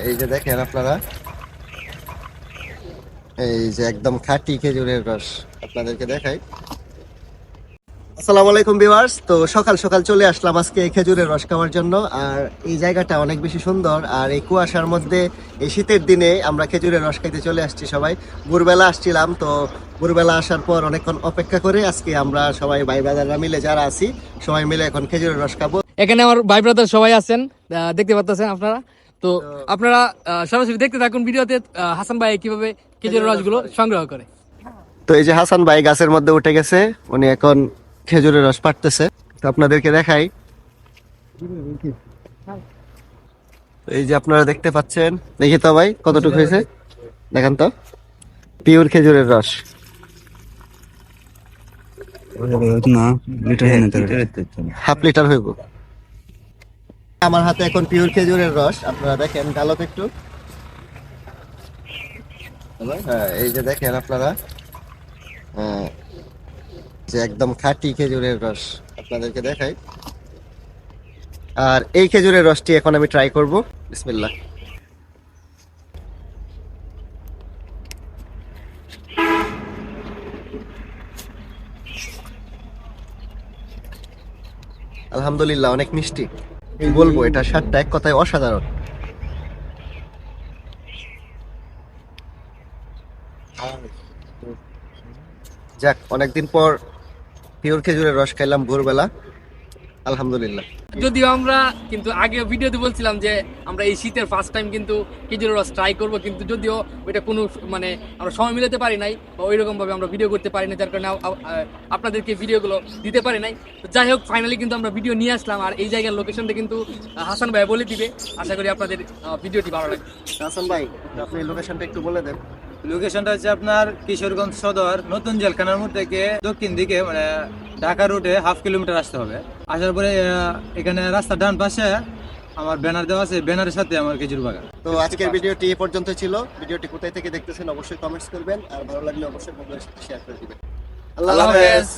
এই যে দেখেন আপনারা, এই যে একদম খাঁটি খেজুরের রস আপনাদেরকে দেখাই। আসসালামু আলাইকুম ভিউয়ার্স, তো সকাল সকাল চলে আসলাম আজকে খেজুরের রস খাওয়ার জন্য। আর এই জায়গাটা অনেক বেশি সুন্দর, আর এই কুয়াশার মধ্যে এই শীতের দিনে আমরা খেজুরের রস খাইতে চলে আসছি সবাই। ভোরবেলা আসছিলাম, তো ভোরবেলা আসার পর অনেকক্ষণ অপেক্ষা করে আজকে আমরা সবাই ভাই ব্রাদাররা মিলে যারা আছি সবাই মিলে এখন খেজুরের রস খাবো। এখানে আমার ভাই ব্রাদার সবাই আছেন, দেখতে পাচ্ছেন আপনারা। তো আপনারা সরাসরি দেখতে থাকুন ভিডিওতে হাসান ভাই কিভাবে খেজুরের রসগুলো সংগ্রহ করে। তো এই যে হাসান ভাই গাছের মধ্যে উঠে গেছে, উনি এখন খেজুরের রস পাড়তেছে, তো আপনাদেরকে দেখাই। এই যে আপনারা দেখতে পাচ্ছেন, দেখি তো ভাই কতটুকু হয়েছে, দেখেন তো, পিওর খেজুরের রস। হাফ লিটার হইব। আমার হাতে এখন পিওর খেজুরের রস, আপনারা দেখেন ডালত একটু। হ্যাঁ, এই যে দেখেন আপনারা, যে একদম খাঁটি খেজুরের রস আপনাদেরকে দেখাই। আর এই খেজুরের রসটি এখন আমি ট্রাই করব। বিসমিল্লাহ। আলহামদুলিল্লাহ, অনেক মিষ্টি। কি বলবো, এটা স্বাদটা এক কথায় অসাধারণ। যাক, অনেকদিন পর পিওর খেজুরের রস খাইলাম ভোরবেলা, আলহামদুলিল্লাহ। যদিও আমরা কিন্তু আগে ভিডিওতে বলছিলাম যে আমরা এই শীতের ফার্স্ট টাইম কিন্তু খেজুরের রস ট্রাই করব, কিন্তু যদিও ওইটা কোনো মানে আমরা সময় মিলাতে পারি নাই বা ওই রকম ভাবে আমরা ভিডিও করতে পারি না, যার কারণে আপনাদেরকে ভিডিওগুলো দিতে পারি নাই। তো যাই হোক, ফাইনালি কিন্তু আমরা ভিডিও নিয়ে আসলাম, আর এই জায়গার লোকেশনটা কিন্তু হাসান ভাই বলে দিবে। আশা করি আপনাদের ভিডিওটি ভালো লাগবে। হাসান ভাই, আপনি লোকেশনটা একটু বলে দেন। লোকেশনটা হচ্ছে আপনার কিশোরগঞ্জ সদর নতুন জেলখানার মোড় থেকে দক্ষিণ দিকে মানে ঢাকা রুটে হাফ কিলোমিটার আসতে হবে। আসার পরে এখানে রাস্তার ডান পাশে আমার ব্যানার দেওয়া আছে, ব্যানারের সাথে আমার খেজুর বাগান। তো আজকের ভিডিওটি এ পর্যন্ত ছিল। ভিডিওটি কোথায় থেকে দেখতেছেন অবশ্যই কমেন্টস করবেন, আর ভালো লাগলে অবশ্যই বন্ধুদের সাথে শেয়ার করে দিবেন। আল্লাহ হাফেজ।